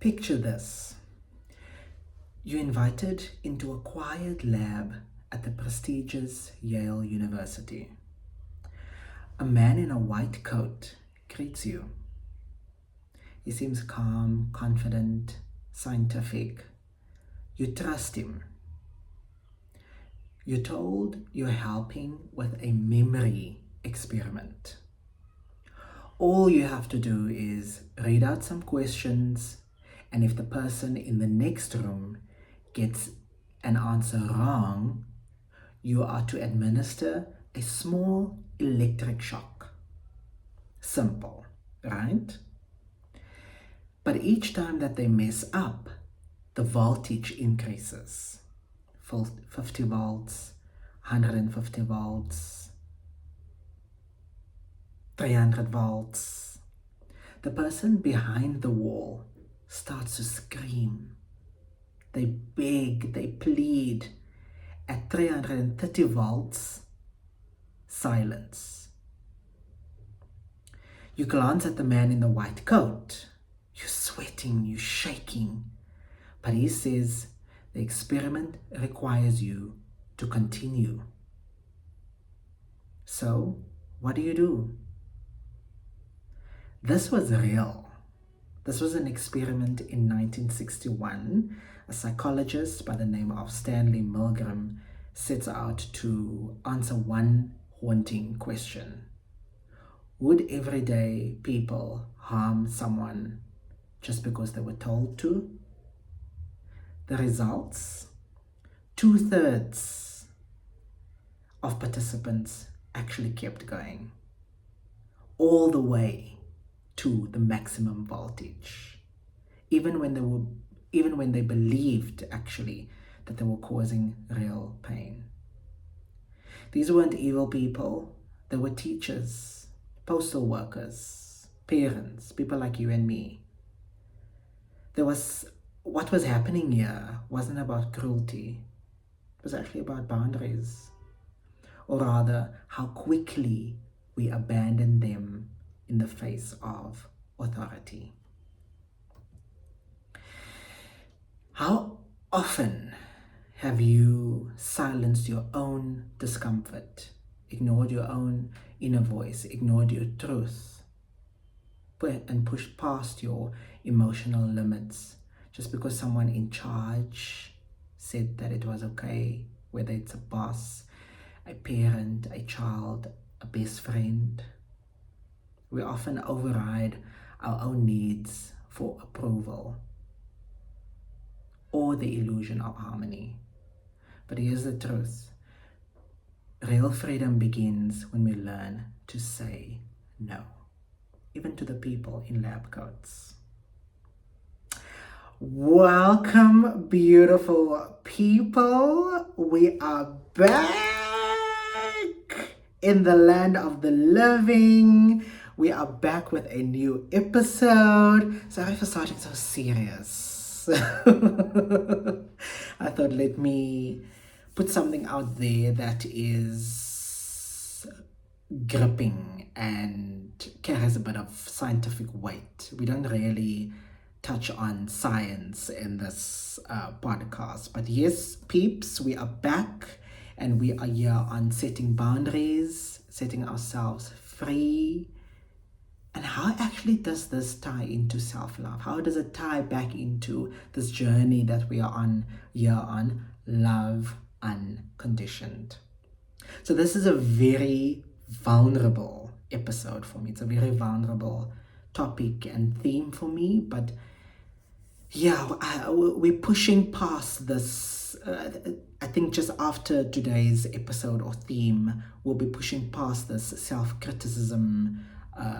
Picture this. You're invited into a quiet lab at the prestigious Yale University. A man in a white coat greets you. He seems calm, confident, scientific. You trust him. You're told you're helping with a memory experiment. All you have to do is read out some questions, and if the person in the next room gets an answer wrong, you are to administer a small electric shock. Simple, right? But each time that they mess up, the voltage increases. 50 volts, 150 volts, 300 volts. The person behind the wall starts to scream. They beg, they plead. At 330 volts, silence. You glance at the man in the white coat. You're sweating, you're shaking. But he says the experiment requires you to continue. So, what do? This was real. This was an experiment in 1961. A psychologist by the name of Stanley Milgram sets out to answer one haunting question. Would everyday people harm someone just because they were told to? The results? 2/3 of participants actually kept going all the way to the maximum voltage, even when they believed actually that they were causing real pain. These weren't evil people. They were teachers, postal workers, parents, people like you and me. What was happening here wasn't about cruelty. It was actually about boundaries, or rather how quickly we abandon them in the face of authority. How often have you silenced your own discomfort, ignored your own inner voice, ignored your truth, and pushed past your emotional limits just because someone in charge said that it was okay, whether it's a boss, a parent, a child, a best friend? We often override our own needs for approval or the illusion of harmony. But here's the truth. Real freedom begins when we learn to say no, even to the people in lab coats. Welcome, beautiful people. We are back in the land of the living. We are back with a new episode. Sorry for starting so serious. I thought, let me put something out there that is gripping and carries a bit of scientific weight. We don't really touch on science in this podcast. But yes, peeps, we are back and we are here on setting boundaries, setting ourselves free. And how actually does this tie into self-love? How does it tie back into this journey that we are on here on Love Unconditioned? So this is a very vulnerable episode for me. It's a very vulnerable topic and theme for me. But yeah, we're pushing past this. I think just after today's episode or theme, we'll be pushing past this self-criticism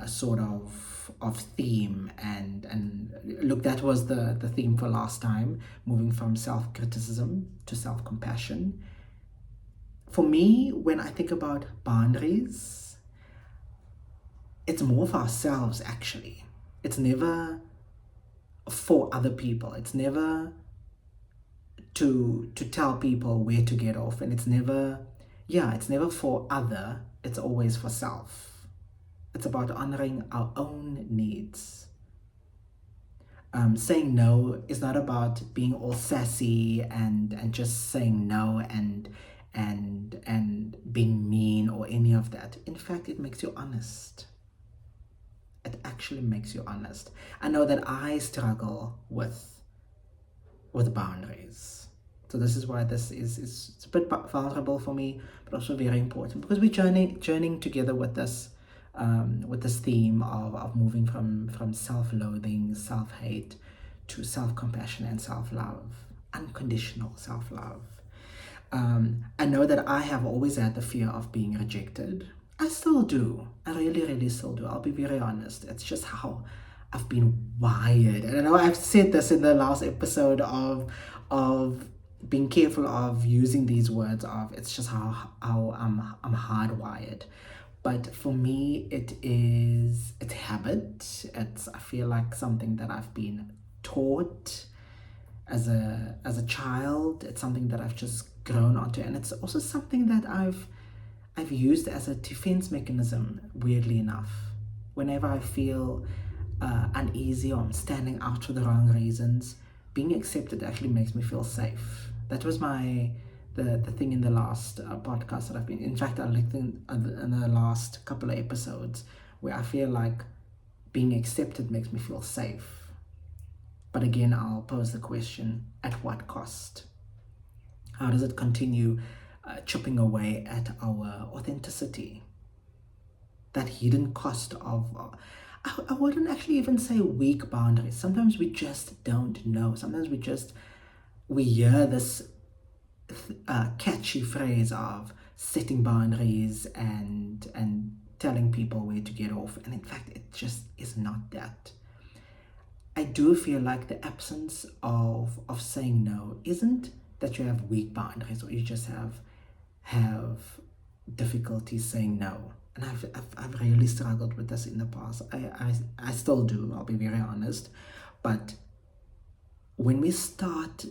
sort of theme, and look, that was the theme for last time, moving from self-criticism to self-compassion. For me, when I think about boundaries, it's more for ourselves actually. It's never for other people. It's never to tell people where to get off, and it's never for other, it's always for self. It's about honoring our own needs. Saying no is not about being all sassy and just saying no and being mean or any of that. In fact, it makes you honest. It actually makes you honest. I know that I struggle with boundaries. So this is why this is it's a bit vulnerable for me, but also very important because we're journeying together with this theme of moving from self-loathing, self-hate to self-compassion and self-love, unconditional self-love. I know that I have always had the fear of being rejected. I still do. I really, really still do. I'll be very honest. It's just how I've been wired. And I know I've said this in the last episode of being careful of using these words of it's just how I'm hardwired. But for me it's habit. It's I feel like something that I've been taught as a child. It's something that I've just grown onto, and it's also something that I've used as a defense mechanism, weirdly enough. Whenever I feel uneasy or I'm standing out for the wrong reasons, being accepted actually makes me feel safe. That was the thing in the last podcast that I've been. In fact, I looked in the last couple of episodes where I feel like being accepted makes me feel safe. But again, I'll pose the question: at what cost? How does it continue chipping away at our authenticity? That hidden cost of, I wouldn't actually even say weak boundaries. Sometimes we just don't know. Sometimes we hear this catchy phrase of setting boundaries and telling people where to get off. And in fact, it just is not that. I do feel like the absence of saying no isn't that you have weak boundaries or you just have difficulty saying no. And I've really struggled with this in the past. I still do, I'll be very honest. But when we start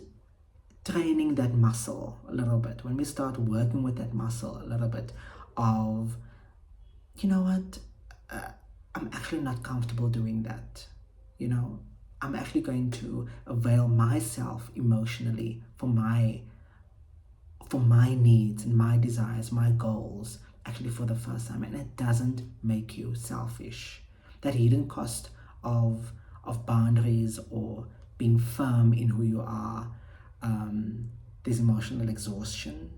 training that muscle a little bit, when we start working with that muscle a little bit of, you know what, I'm actually not comfortable doing that. I'm actually going to avail myself emotionally for my needs and my desires, my goals, actually for the first time, and it doesn't make you selfish. That hidden cost of boundaries or being firm in who you are, there's emotional exhaustion,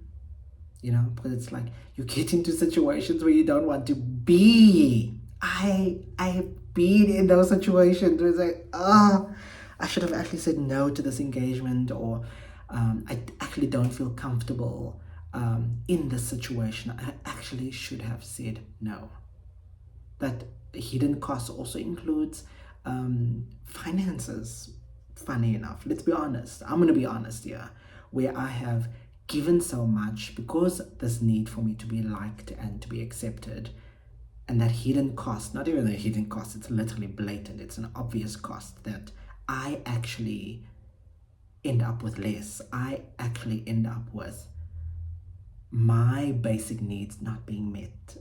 because it's like you get into situations where you don't want to be. I have been in those situations where it's like, I should have actually said no to this engagement, or I actually don't feel comfortable in this situation. I actually should have said no. That hidden cost also includes finances. Funny enough, let's be honest. I'm going to be honest here, where I have given so much because this need for me to be liked and to be accepted, and that hidden cost, not even a hidden cost, it's literally blatant, it's an obvious cost, that I actually end up with less. I actually end up with my basic needs not being met.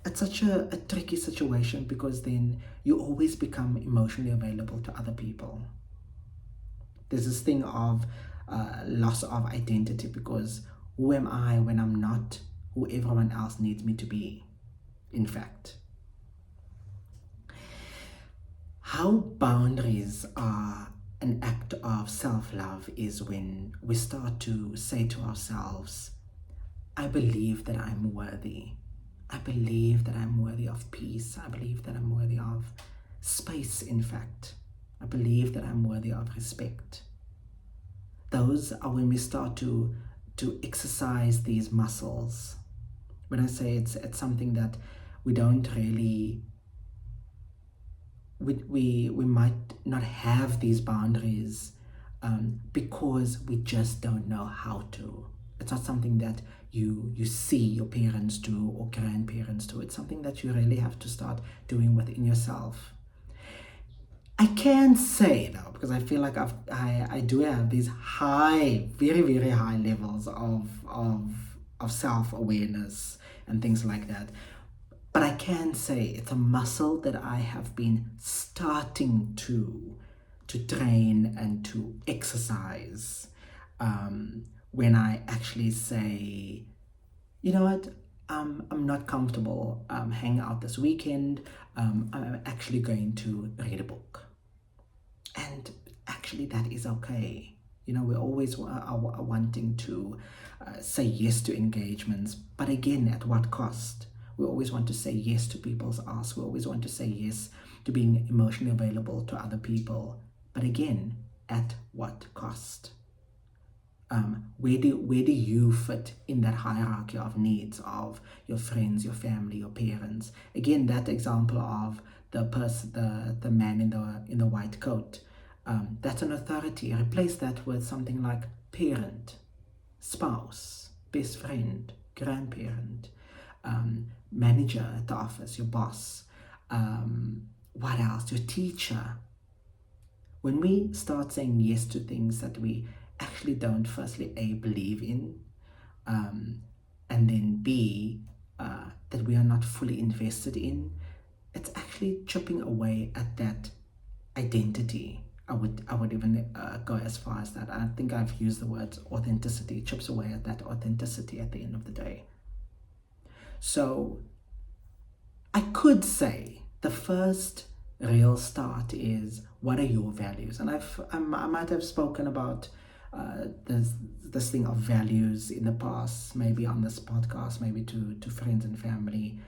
It's such a tricky situation, because then you always become emotionally available to other people. There's this thing of loss of identity, because who am I when I'm not who everyone else needs me to be, in fact? How boundaries are an act of self-love is when we start to say to ourselves, I believe that I'm worthy. I believe that I'm worthy of peace. I believe that I'm worthy of space, in fact. I believe that I'm worthy of respect. Those are when we start to exercise these muscles. When I say it's something that we don't really, we might not have these boundaries because we just don't know how to. It's not something that you see your parents do or grandparents do. It's something that you really have to start doing within yourself. I can say though, because I feel like I do have these high, very, very high levels of self-awareness and things like that. But I can say it's a muscle that I have been starting to train and to exercise. When I actually say, you know what, I'm not comfortable hanging out this weekend. I'm actually going to read a book. And actually, that is okay. You know, we're always are wanting to say yes to engagements, but again, at what cost? We always want to say yes to people's asks. We always want to say yes to being emotionally available to other people. But again, at what cost? Where do you fit in that hierarchy of needs of your friends, your family, your parents? Again, that example of the man in the white coat, that's an authority. Replace that with something like parent, spouse, best friend, grandparent, manager at the office, your boss. What else? Your teacher. When we start saying yes to things that we actually don't, firstly, A, believe in, and then B, that we are not fully invested in, it's actually chipping away at that identity. I would even go as far as that. I think I've used the word authenticity. It chips away at that authenticity at the end of the day. So I could say the first real start is, what are your values? And I might have spoken about this thing of values in the past, maybe on this podcast, maybe to friends and family.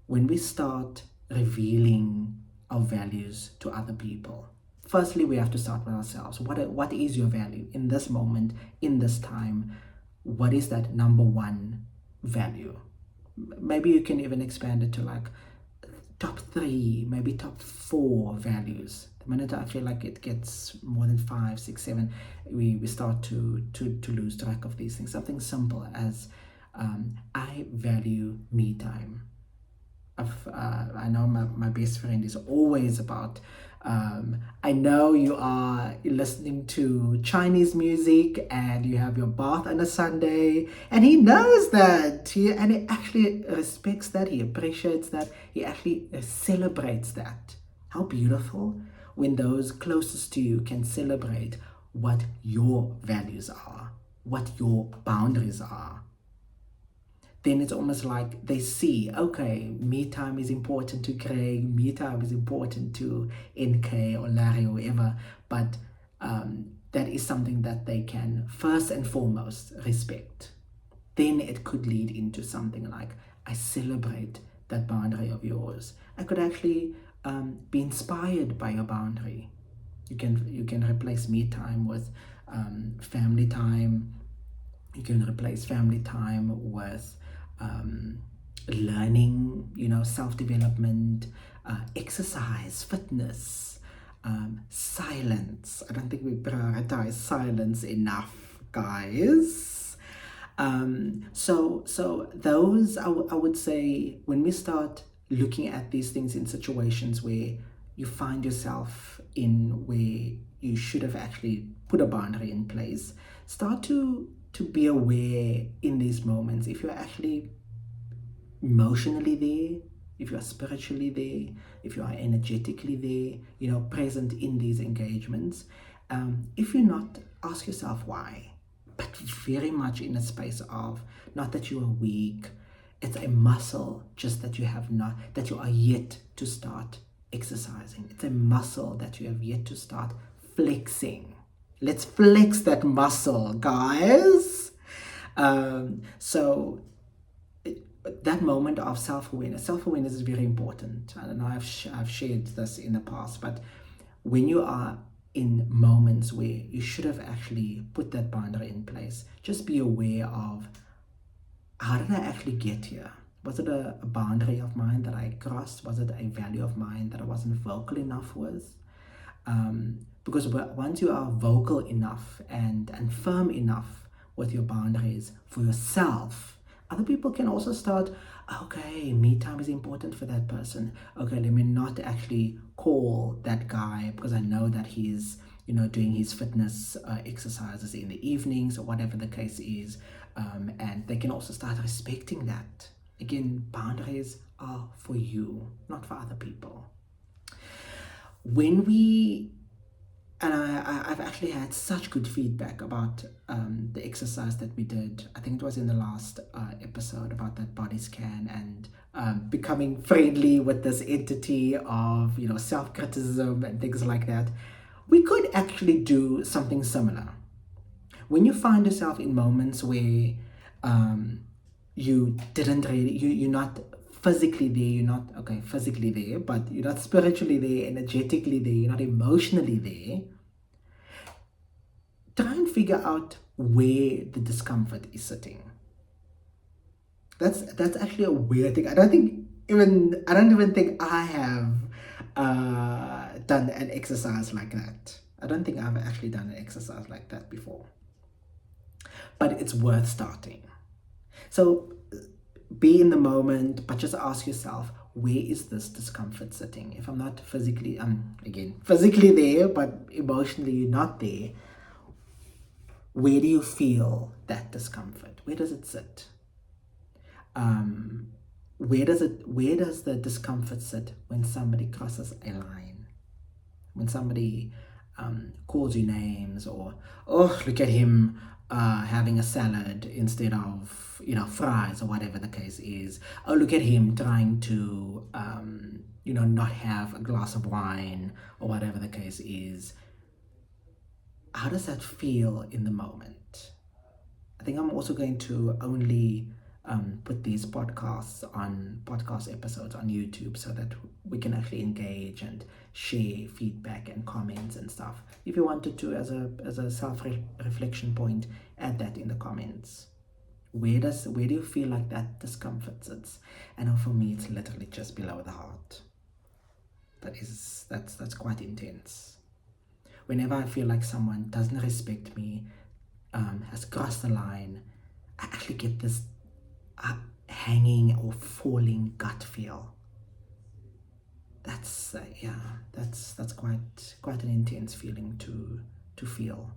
When we start revealing our values to other people, firstly, we have to start with ourselves. What is your value in this moment, in this time? What is that number one value? Maybe you can even expand it to like top 3, maybe top 4 values. The minute I feel like it gets more than 5, 6, 7, we start to lose track of these things. Something simple as I value me time. I know my best friend is always about, I know you are listening to Chinese music and you have your bath on a Sunday, and he knows that, and he actually respects that, he appreciates that, he actually celebrates that. How beautiful when those closest to you can celebrate what your values are, what your boundaries are. Then it's almost like they see, okay, me time is important to Craig, me time is important to NK or Larry or whoever, but that is something that they can first and foremost respect. Then it could lead into something like, I celebrate that boundary of yours. I could actually be inspired by your boundary. You can replace me time with family time. You can replace family time with learning, self-development, exercise, fitness, silence. I don't think we prioritize silence enough, guys. So those, I would say, when we start looking at these things in situations where you find yourself in where you should have actually put a boundary in place, start to be aware in these moments if you're actually emotionally there, if you're spiritually there, if you are energetically there, present in these engagements. If you're not, ask yourself why. But very much in a space of, not that you are weak, it's a muscle just that you are yet to start exercising. It's a muscle that you have yet to start flexing. Let's flex that muscle, guys. So that moment of self-awareness is very important. I don't know, I've shared this in the past, but when you are in moments where you should have actually put that boundary in place, just be aware of, how did I actually get here? Was it a boundary of mine that I crossed? Was it a value of mine that I wasn't vocal enough with? Because once you are vocal enough and firm enough with your boundaries for yourself, other people can also start, okay, me time is important for that person. Okay, let me not actually call that guy because I know that he's, doing his fitness exercises in the evenings or whatever the case is. And they can also start respecting that. Again, boundaries are for you, not for other people. When we and I've actually had such good feedback about the exercise that we did. I think it was in the last episode about that body scan and becoming friendly with this entity of, you know, self-criticism and things like that. We could actually do something similar. When you find yourself in moments where you didn't really, you're not physically there, you're not, okay, physically there, but you're not spiritually there, energetically there, you're not emotionally there, try and figure out where the discomfort is sitting. That's actually a weird thing. I don't even think I have done an exercise like that. I don't think I've actually done an exercise like that before. But it's worth starting. So be in the moment, but just ask yourself, where is this discomfort sitting? If I'm not physically, again, physically there, but emotionally not there, where do you feel that discomfort? Where does it sit? Where does the discomfort sit when somebody crosses a line? When somebody calls you names, or, oh, look at him having a salad instead of, you know, fries, or whatever the case is. Oh, look at him trying to you know, not have a glass of wine, or whatever the case is. How does that feel in the moment? I think I'm also going to only put these podcast episodes on YouTube so that we can actually engage and share feedback and comments and stuff. If you wanted to, as a self-reflection point, add that in the comments. Where do you feel like that discomfort sits? And for me, it's literally just below the heart. That's quite intense. Whenever I feel like someone doesn't respect me, has crossed the line, I actually get this hanging or falling gut feel. That's that's quite an intense feeling to feel.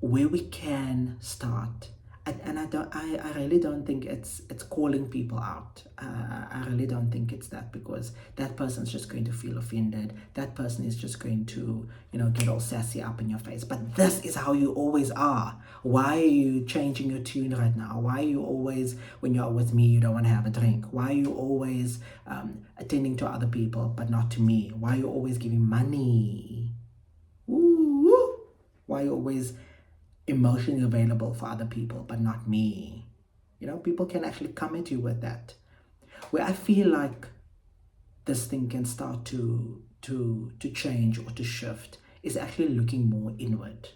Where we can start, and I really don't think it's calling people out. I really don't think it's that, because that person's just going to feel offended. That person is just going to, you know, get all sassy up in your face. But this is how you always are. Why are you changing your tune right now? Why are you always, when you're with me, you don't want to have a drink? Why are you always attending to other people but not to me? Why are you always giving money? Ooh, why are you always emotionally available for other people but not me? You know, people can actually come at you with that. Where I feel like this thing can start to change or to shift is actually looking more inward.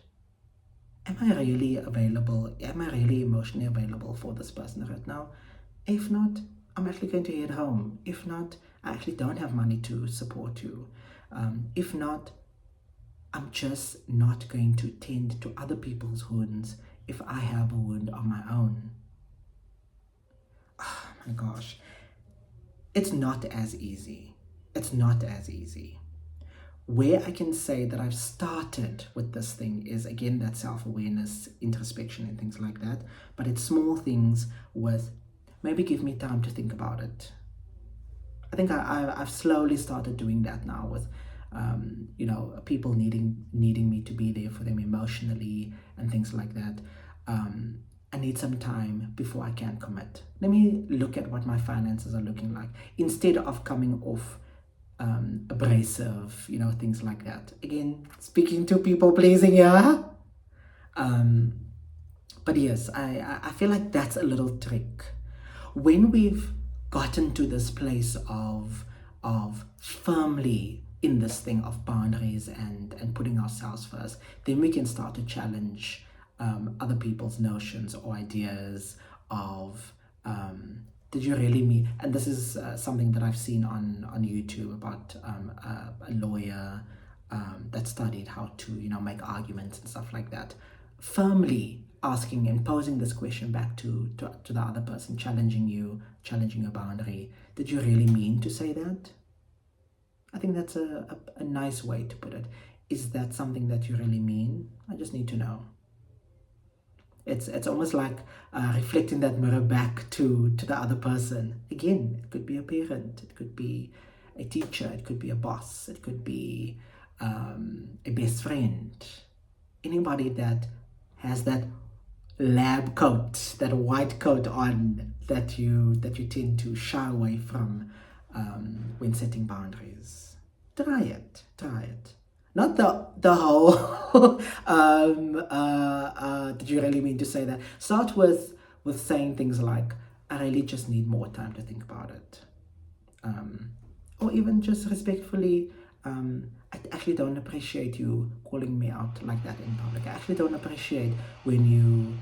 Am I really available? Am I really emotionally available for this person right now? If not, I'm actually going to head home. If not, I actually don't have money to support you. If not, I'm just not going to tend to other people's wounds if I have a wound of my own. Oh my gosh. It's not as easy. It's not as easy. Where I can say that I've started with this thing is, again, that self-awareness, introspection and things like that. But it's small things with, maybe give me time to think about it. I think I've slowly started doing that now with you know, people needing me to be there for them emotionally and things like that. I need some time before I can commit. Let me look at what my finances are looking like, instead of coming off abrasive, you know, things like that. Again, speaking to people pleasing, yeah. But yes, I feel like that's a little trick. When we've gotten to this place of firmly in this thing of boundaries and putting ourselves first, then we can start to challenge other people's notions or ideas of did you really mean? And this is something that I've seen on YouTube about a lawyer that studied how to, you know, make arguments and stuff like that, firmly asking and posing this question back to the other person, challenging your boundary. Did you really mean to say that? I think that's a nice way to put it. Is that something that you really mean? I just need to know. It's almost like reflecting that mirror back to the other person. Again, it could be a parent, it could be a teacher, it could be a boss, it could be a best friend. Anybody that has that lab coat, that white coat on that you tend to shy away from when setting boundaries. Try it. Not the whole. Did you really mean to say that? Start with saying things like, "I really just need more time to think about it," or even just respectfully. I actually don't appreciate you calling me out like that in public. I actually don't appreciate when you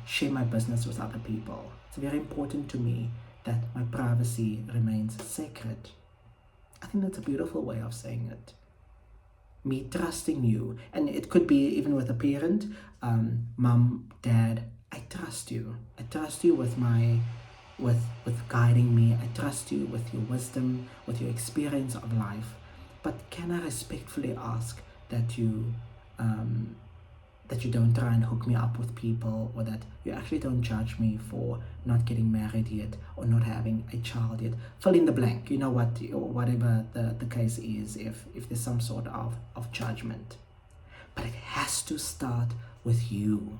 share my business with other people. It's very important to me that my privacy remains sacred. I think that's a beautiful way of saying it. Me trusting you, and it could be even with a parent, mom, dad. I trust you. I trust you with my with guiding me. I trust you with your wisdom, with your experience of life. But can I respectfully ask that you don't try and hook me up with people, or that you actually don't judge me for not getting married yet or not having a child yet. Fill in the blank, you know what, or whatever the case is, if there's some sort of judgment. But it has to start with you.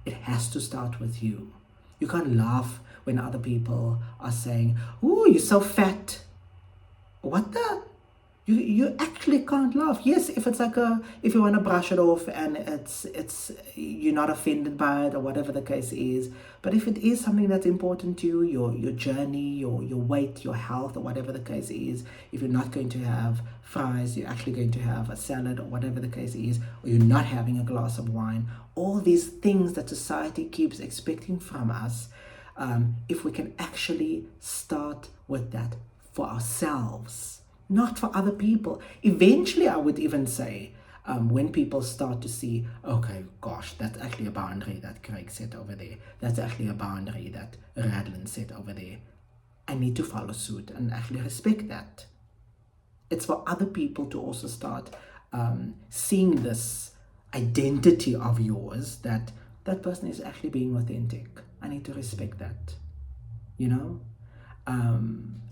It has to start with you. You can't laugh when other people are saying, "Ooh, you're so fat." What the? You actually can't laugh. Yes, if it's like if you want to brush it off and it's you're not offended by it or whatever the case is. But if it is something that's important to you, your journey, your weight, your health, or whatever the case is, if you're not going to have fries, you're actually going to have a salad or whatever the case is, or you're not having a glass of wine, all these things that society keeps expecting from us, if we can actually start with that for ourselves, not for other people. Eventually, I would even say, when people start to see, okay, gosh, that's actually a boundary that Craig set over there. That's actually a boundary that Radlin set over there. I need to follow suit and actually respect that. It's for other people to also start seeing this identity of yours, that that person is actually being authentic. I need to respect that, you know?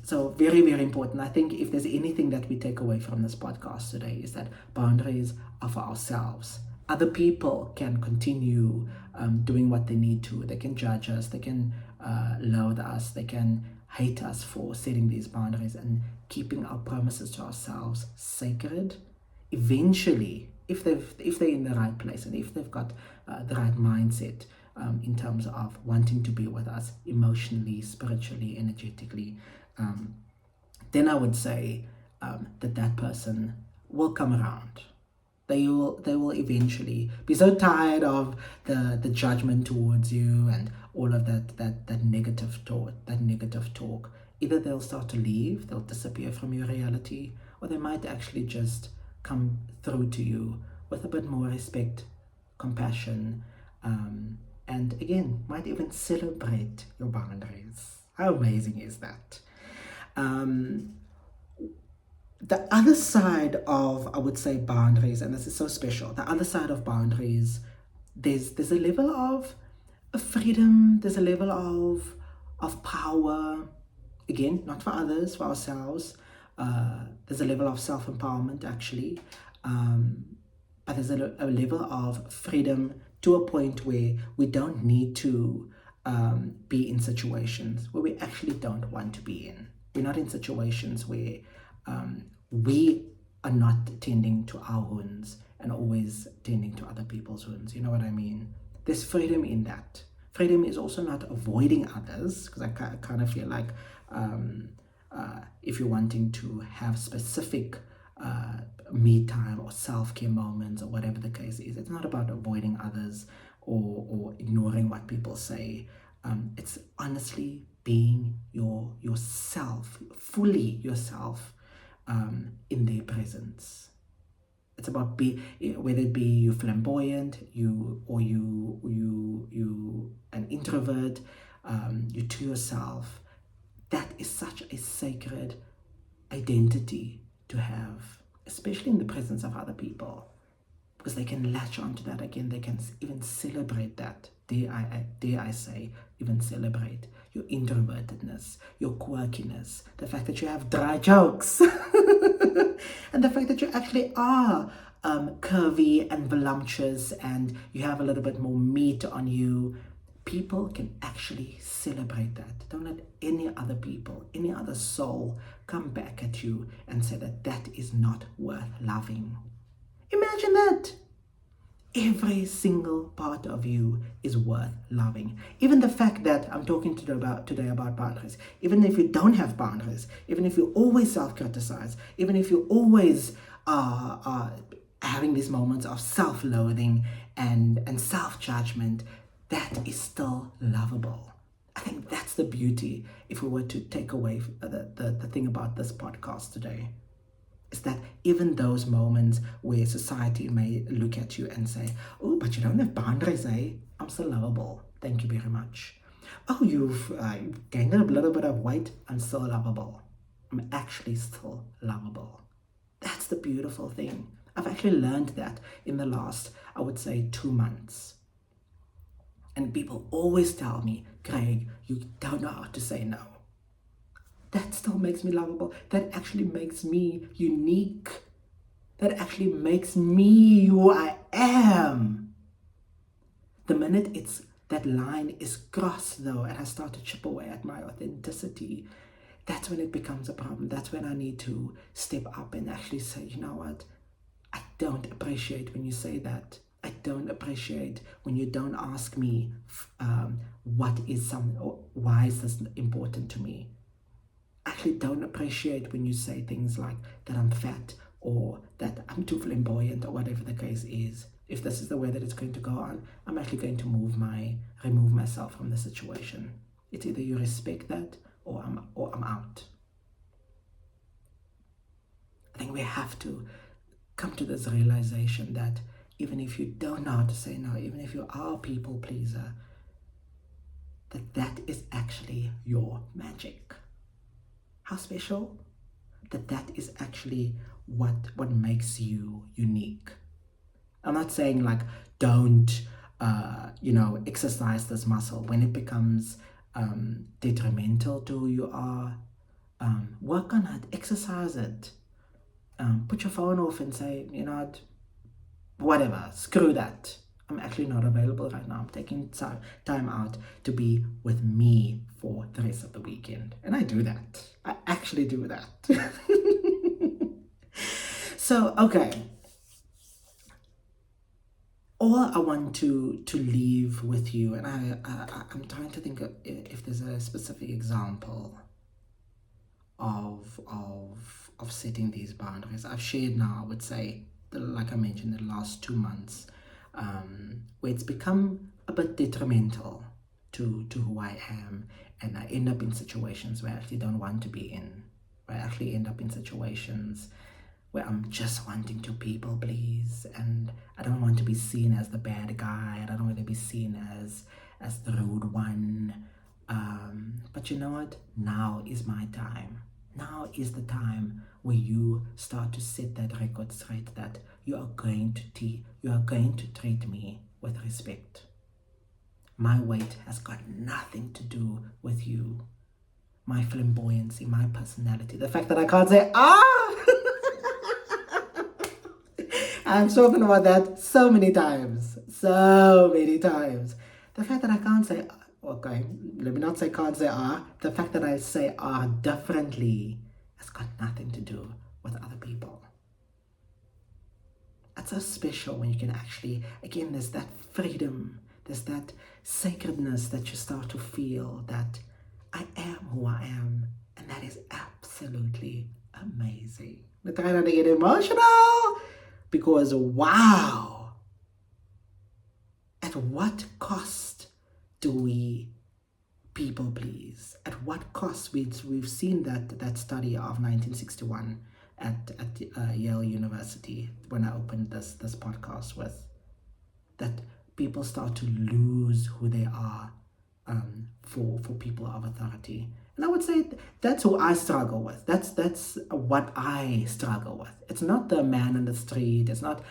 So very, very important. I think if there's anything that we take away from this podcast today, is that boundaries are for ourselves. Other people can continue doing what they need to. They can judge us, they can loathe us, they can hate us for setting these boundaries and keeping our promises to ourselves sacred. Eventually, if they're in the right place and if they've got the right mindset, in terms of wanting to be with us emotionally, spiritually, energetically, then I would say that person will come around. They will eventually be so tired of the judgment towards you and all of that negative talk. Either they'll start to leave, they'll disappear from your reality, or they might actually just come through to you with a bit more respect, compassion, and again, might even celebrate your boundaries. How amazing is that? The other side of, I would say, boundaries, and this is so special, the other side of boundaries, there's a level of freedom, there's a level of power, again, not for others, for ourselves. There's a level of self-empowerment, actually, but there's a level of freedom to a point where we don't need to be in situations where we actually don't want to be in. We're not in situations where we are not tending to our wounds and always tending to other people's wounds. You know what I mean? There's freedom in that. Freedom is also not avoiding others, because I kind of feel like if you're wanting to have specific me time or self-care moments or whatever the case is, it's not about avoiding others or ignoring what people say. It's honestly being yourself, fully yourself, in their presence. It's about whether it be you flamboyant, you an introvert, you to yourself. That is such a sacred identity to have, especially in the presence of other people. because they can latch onto that again. They can even celebrate that. Dare I say, even celebrate your introvertedness, your quirkiness, the fact that you have dry jokes, and the fact that you actually are curvy and voluptuous and you have a little bit more meat on you. People can actually celebrate that. Don't let any other people, any other soul come back at you and say that that is not worth loving. Imagine that. Every single part of you is worth loving. Even the fact that I'm talking today about boundaries, even if you don't have boundaries, even if you always self-criticize, even if you always are having these moments of self-loathing and self-judgment, that is still lovable. I think that's the beauty, if we were to take away the thing about this podcast today, is that even those moments where society may look at you and say, oh, but you don't have boundaries, eh? I'm still lovable. Thank you very much. Oh, you've gained a little bit of weight. I'm still lovable. I'm actually still lovable. That's the beautiful thing. I've actually learned that in the last, I would say, 2 months. And people always tell me, Craig, you don't know how to say no. That still makes me lovable. That actually makes me unique. That actually makes me who I am. The minute that line is crossed though, and I start to chip away at my authenticity, that's when it becomes a problem. That's when I need to step up and actually say, you know what? I don't appreciate when you say that. I don't appreciate when you don't ask me what is or why is this important to me. Actually don't appreciate when you say things like that I'm fat or that I'm too flamboyant or whatever the case is. If this is the way that it's going to go on, I'm actually going to remove myself from the situation. It's either you respect that or I'm out. I think we have to come to this realization that even if you don't know how to say no, even if you are a people pleaser, that is actually your magic. How special? That is actually what makes you unique. I'm not saying like don't exercise this muscle. When it becomes detrimental to who you are, work on it, exercise it. Put your phone off and say, you know what, whatever, screw that. I'm actually not available right now. I'm taking time out to be with me for the rest of the weekend. And I do that. I actually do that. So, okay. All I want to leave with you, and I'm trying to think if there's a specific example of setting these boundaries. I've shared now, I would say, like I mentioned, the last 2 months, where it's become a bit detrimental to who I am, and I end up in situations where I actually don't want to be in, where I actually end up in situations where I'm just wanting to people please, and I don't want to be seen as the bad guy, I don't want to be seen as the rude one, but you know what, now is my time. Now is the time where you start to set that record straight, that you are going to treat me with respect. My weight has got nothing to do with you. My flamboyancy, my personality, the fact that I can't say I've spoken about that so many times. The fact that I can't say, okay, let me not say can't say the fact that I say differently has got nothing to do with other people. It's so special when you can actually, again, there's that freedom, there's that sacredness that you start to feel that I am who I am, and that is absolutely amazing. I'm trying not to get emotional, because wow, at what cost do we people please? At what cost? We've seen that study of 1961 at Yale University, when I opened this podcast with, that people start to lose who they are for people of authority. And I would say that's who I struggle with. That's what I struggle with. It's not the man on the street. It's not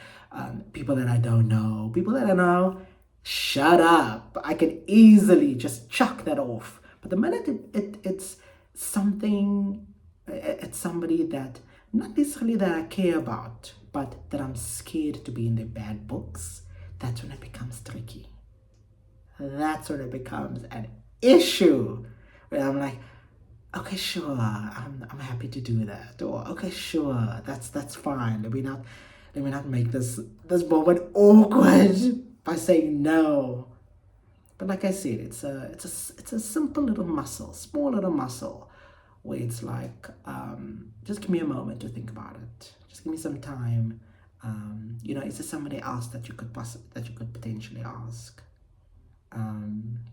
people that I don't know. People that I know, shut up. I can easily just chuck that off. But the minute it's something, it's somebody that not necessarily that I care about, but that I'm scared to be in their bad books, that's when it becomes tricky. That's when it becomes an issue. Where I'm like, okay, sure, I'm happy to do that. Or okay, sure, that's fine. Let me not make this moment awkward by saying no. But like I said, it's a simple little muscle, small little muscle, where it's like, just give me a moment to think about it. Just give me some time. Is there somebody else that you could potentially ask?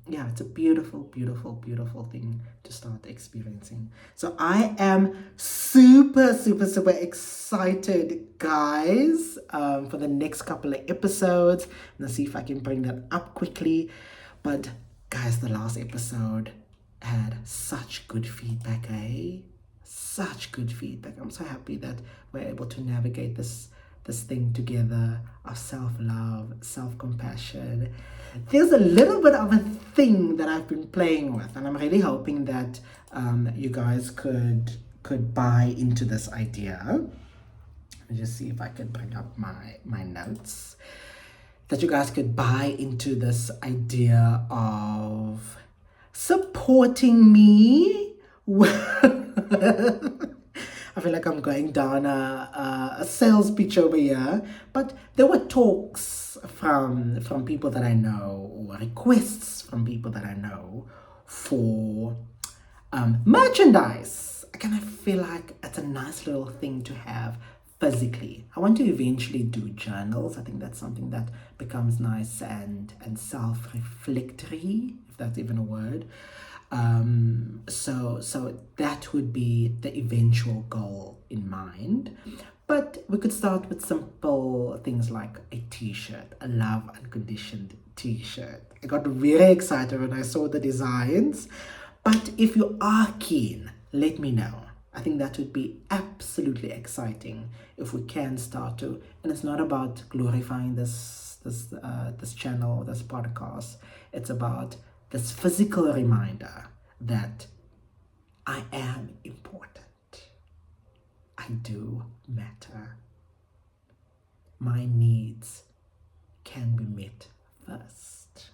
Yeah, it's a beautiful, beautiful, beautiful thing to start experiencing. So I am super, super, super excited, guys, for the next couple of episodes. I'm gonna see if I can bring that up quickly. But guys, the last episode had such good feedback, eh? Such good feedback. I'm so happy that we're able to navigate this thing together of self-love, self-compassion. There's a little bit of a thing that I've been playing with, and I'm really hoping that you guys could buy into this idea. Let me just see if I can bring up my notes. That you guys could buy into this idea of supporting me. I feel like I'm going down a sales pitch over here, but there were talks from people that I know, or requests from people that I know for merchandise. I kind of feel like it's a nice little thing to have physically. I want to eventually do journals. I think that's something that becomes nice and self-reflectory, if that's even a word. So that would be the eventual goal in mind. But we could start with simple things like a t-shirt, a love unconditioned t-shirt. I got very excited when I saw the designs. But if you are keen, let me know. I think that would be absolutely exciting if we can start to. And it's not about glorifying this channel or this podcast. It's about this physical reminder that I am important. I do matter. My needs can be met first.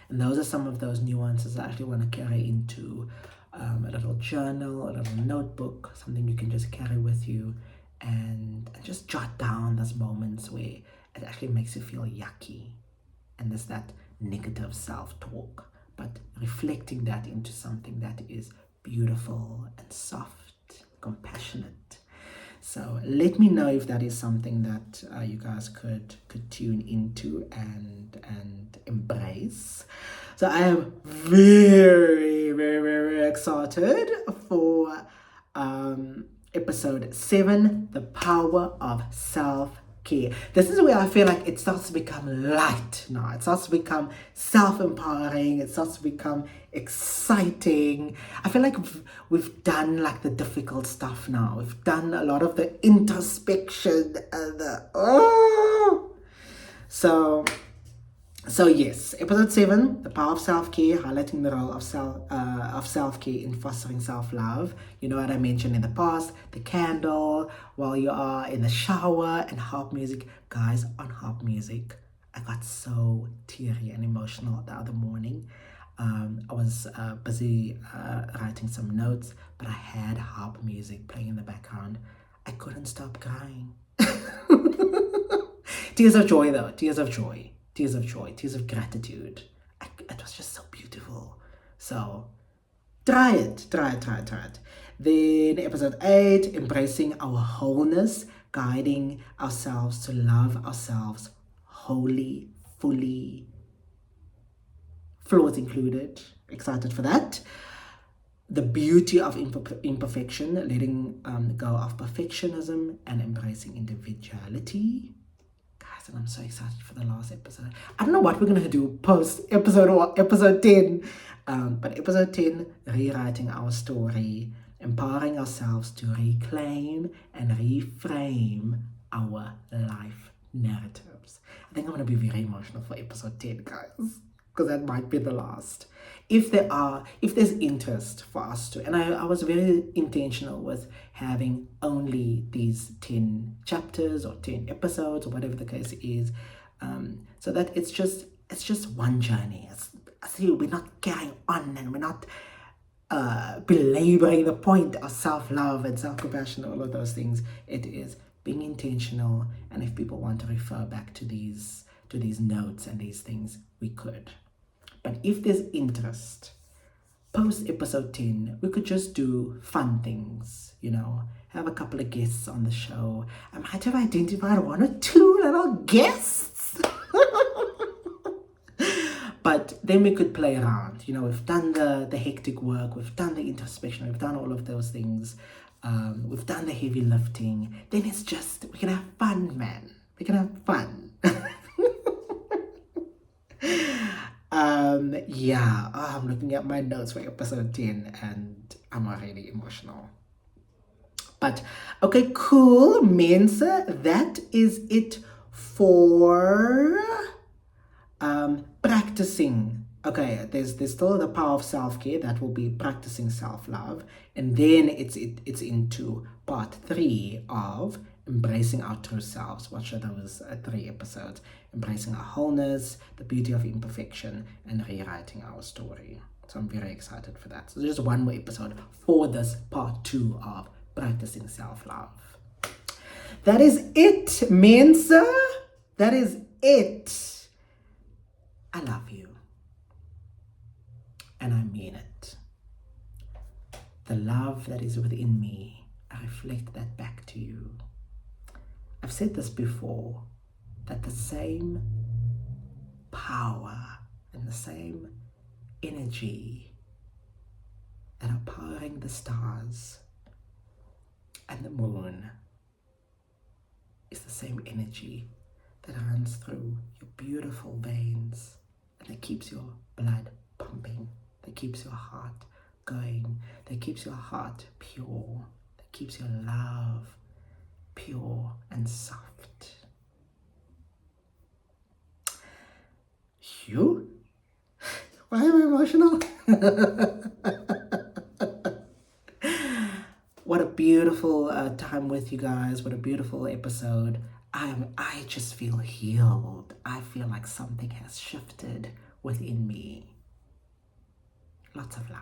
And those are some of those nuances I actually want to carry into a little journal, a little notebook, something you can just carry with you and just jot down those moments where it actually makes you feel yucky. And there's that negative self-talk, but reflecting that into something that is beautiful and soft, compassionate. So let me know if that is something that you guys could tune into and embrace. So I am very, very, very excited for episode 7, The Power of Self-Care. This is where I feel like it starts to become light now. It starts to become self-empowering. It starts to become exciting. I feel like we've done like the difficult stuff now. We've done a lot of the introspection and So yes, episode 7, The Power of Self-Care, highlighting the role of self-care in fostering self-love. You know what I mentioned in the past, the candle, while you are in the shower, and harp music. Guys, on harp music, I got so teary and emotional the other morning. I was busy writing some notes, but I had harp music playing in the background. I couldn't stop crying. Tears of joy though, tears of joy. Tears of joy, tears of gratitude. It was just so beautiful. So try it. Then episode 8, embracing our wholeness, guiding ourselves to love ourselves wholly, fully, flaws included. Excited for that. The beauty of imperfection, letting go of perfectionism and embracing individuality. and I'm so excited for the last episode. I don't know what we're gonna do post episode 10. But episode 10, rewriting our story, empowering ourselves to reclaim and reframe our life narratives. I think I'm gonna be very emotional for episode 10, guys, because that might be the last. If there's interest for us to, and I was very intentional with having only these 10 chapters or 10 episodes or whatever the case is, so that it's just one journey. We're not carrying on, and we're not belaboring the point of self-love and self-compassion, all of those things. It is being intentional, and if people want to refer back to these notes and these things, we could. But if there's interest, post episode 10, we could just do fun things, have a couple of guests on the show. I might have identified 1 or 2 little guests. But then we could play around. We've done the hectic work, we've done the introspection, we've done all of those things. We've done the heavy lifting. Then it's just, we can have fun, man. We can have fun. I'm looking at my notes for episode 10 and I'm already emotional. But okay, cool, Mensa. That is it for practicing. Okay, there's still the power of self-care. That will be practicing self-love, and then it's into part 3 of embracing our true selves. What are those 3 episodes? Embracing our wholeness, the beauty of imperfection, and rewriting our story. So I'm very excited for that. So there's just one more episode for this part 2 of practicing self-love. That is it, Mensa. That is it. I love you. And I mean it. The love that is within me, I reflect that back to you. I've said this before, that the same power and the same energy that are powering the stars and the moon is the same energy that runs through your beautiful veins, and that keeps your blood pumping, that keeps your heart going, that keeps your heart pure, that keeps your love pure and soft. You? Why am I emotional? What a beautiful time with you guys. What a beautiful episode. I just feel healed. I feel like something has shifted within me. Lots of love.